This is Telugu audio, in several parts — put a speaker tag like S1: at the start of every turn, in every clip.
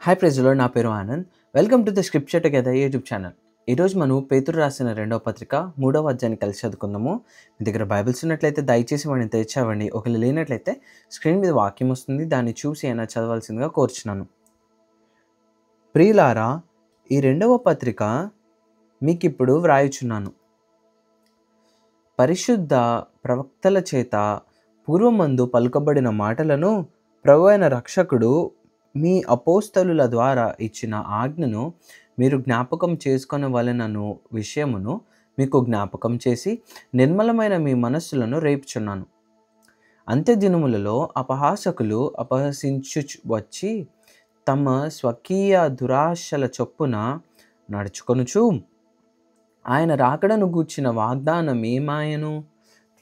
S1: హాయ్ ప్రైజ్లో నా పేరు Anand. Welcome to the scripture together YouTube channel. ఈరోజు మనం పేతురు రాసిన 2వ పత్రిక 3వ అధ్యాయాన్ని కలిసి చదువుకుందాము. మీ దగ్గర బైబిల్స్ ఉన్నట్లయితే దయచేసి వాటిని తెచ్చావండి. ఒకవేళ లేనట్లయితే స్క్రీన్ మీద వాక్యం వస్తుంది, దాన్ని చూసి అయినా చదవాల్సిందిగా కోరుచున్నాను. ప్రియులారా, ఈ 2వ పత్రిక మీకిప్పుడు వ్రాయుచున్నాను. పరిశుద్ధ ప్రవక్తల చేత పూర్వమందు పలుకబడిన మాటలను ప్రభువైన రక్షకుడు మీ అపోస్తలుల ద్వారా ఇచ్చిన ఆజ్ఞను మీరు జ్ఞాపకం చేసుకొనవలెనను విషయమును మీకు జ్ఞాపకం చేసి నిర్మలమైన మీ మనస్సులను రేపుచున్నాను. అంత్య దినములలో అపహాసకులు అపహసించు వచ్చి తమ స్వకీయ దురాశల చొప్పున నడుచుకొనుచు ఆయన రాకడను గూర్చిన వాగ్దానం ఏమాయను?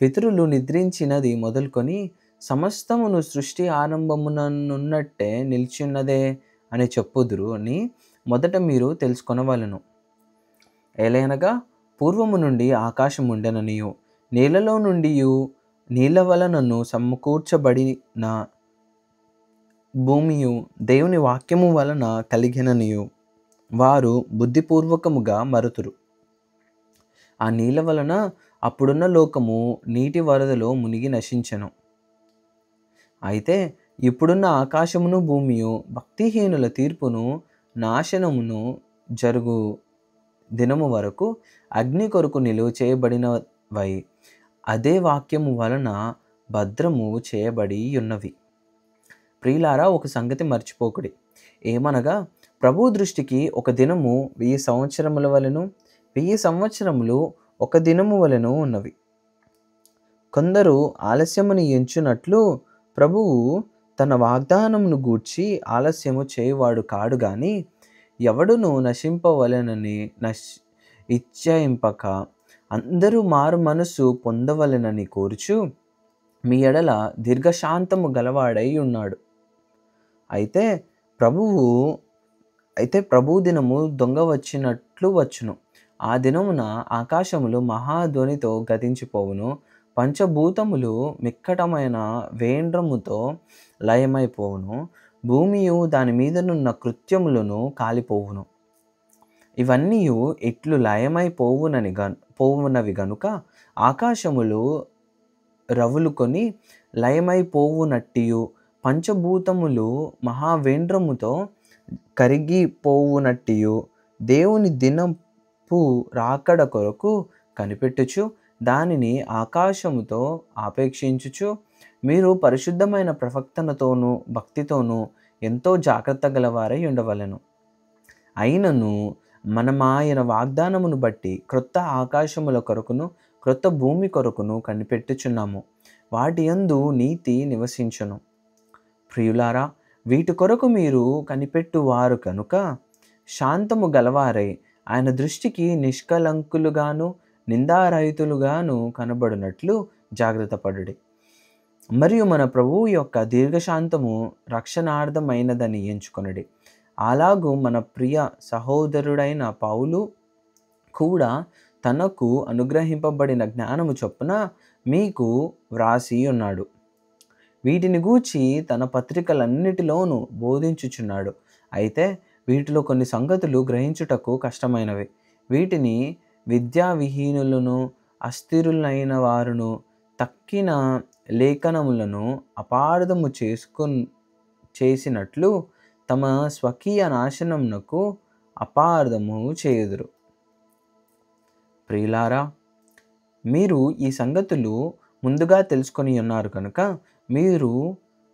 S1: పితరులు నిద్రించినది మొదలుకొని సమస్తమును సృష్టి ఆరంభముననున్నట్టే నిలిచిన్నదే అని చెప్పుదురు అని మొదట మీరు తెలుసుకొనవలెను. ఏలయనగా పూర్వము నుండి ఆకాశం ఉండెననియు నీళ్లలో నుండి నీళ్ల వలనను సమకూర్చబడిన భూమియు దేవుని వాక్యము వలన కలిగిననియు వారు బుద్ధిపూర్వకముగా మరుతురు. ఆ నీళ్ల వలన అప్పుడున్న లోకము నీటి వరదలో మునిగి నశించెను. అయితే ఇప్పుడున్న ఆకాశమును భూమియు భక్తిహీనుల తీర్పును నాశనమును జరుగు దినము వరకు అగ్ని కొరకు నిలువ చేయబడినవై అదే వాక్యము వలన భద్రము చేయబడి ఉన్నవి. ప్రియులారా, ఒక సంగతి మర్చిపోకుడి. ఏమనగా ప్రభు దృష్టికి ఒక దినము 1000 సంవత్సరముల వలెను 1000 సంవత్సరములు ఒక దినము వలెను ఉన్నవి. కొందరు ఆలస్యముని ఎంచునట్లు ప్రభువు తన వాగ్దానమును గూర్చి ఆలస్యము చేయువాడు కాడు గాని ఎవడును నశింపవలెనని ఇచ్చయింపక అందరూ మారు మనసు పొందవలెనని కోరుచు మీ ఎడల దీర్ఘశాంతము గలవాడై ఉన్నాడు. అయితే ప్రభు దినము దొంగ వచ్చినట్లు వచ్చును. ఆ దినమున ఆకాశములు మహాధ్వనితో గతించిపోవును, పంచభూతములు మిక్కటమైన వేండ్రముతో లయమైపోవును, భూమియు దాని మీదనున్న కృత్యములను కాలిపోవును. ఇవన్నీ ఇట్లు పోవునవి గనుక ఆకాశములు రవులుకొని లయమైపోవునట్టియు పంచభూతములు మహావేంద్రముతో కరిగిపోవునట్టియు దేవుని దినపు రాకడ కొరకు కనిపెట్టుచు దానిని ఆకాశముతో ఆపేక్షించుచు మీరు పరిశుద్ధమైన ప్రవక్తనతోనూ భక్తితోనూ ఎంతో జాగ్రత్త గలవారై ఉండవలెను. అయినను మనమాయన వాగ్దానమును బట్టి క్రొత్త ఆకాశముల కొరకును క్రొత్త భూమి కొరకును కనిపెట్టుచున్నాము. వాటి యందు నీతి నివసించును. ప్రియులారా, వీటి కొరకు మీరు కనిపెట్టువారు కనుక శాంతము గలవారై ఆయన దృష్టికి నిష్కలంకులుగాను నిందారహితులుగాను కనబడినట్లు జాగ్రత్త పడుడి. మరియు మన ప్రభువు యొక్క దీర్ఘశాంతము రక్షణార్థమైనదని ఎంచుకొనుడి. అలాగూ మన ప్రియ సహోదరుడైన పౌలు కూడా తనకు అనుగ్రహింపబడిన జ్ఞానము చొప్పున మీకు వ్రాసి ఉన్నాడు. వీటిని గూర్చి తన పత్రికలన్నిటిలోనూ బోధించుచున్నాడు. అయితే వీటిలో కొన్ని సంగతులు గ్రహించుటకు కష్టమైనవి. వీటిని విద్యావిహీనులను అస్థిరులైన వారును తక్కిన లేఖనములను అపార్థము చేసినట్లు తమ స్వకీయ నాశనమునకు అపార్థము చేయుదురు. ప్రియులారా, మీరు ఈ సంగతులు ముందుగా తెలుసుకొని ఉన్నారు కనుక మీరు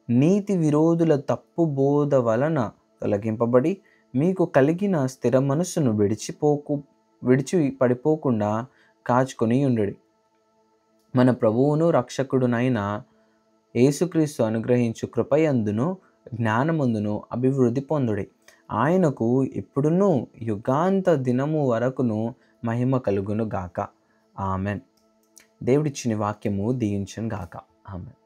S1: నీతి విరోధుల తప్పు బోధ వలన తొలగింపబడి మీకు కలిగిన స్థిర మనస్సును విడిచి పడిపోకుండా కాచుకొని ఉండుడి. మన ప్రభువును రక్షకుడునైన యేసుక్రీస్తు అనుగ్రహించు కృపయందును జ్ఞానమందును అభివృద్ధి పొందుడి. ఆయనకు ఇప్పుడును యుగాంత దినము వరకును మహిమ కలుగును గాక. ఆమెన్. దేవుడిచ్చిన వాక్యము దీవించును గాక. ఆమెన్.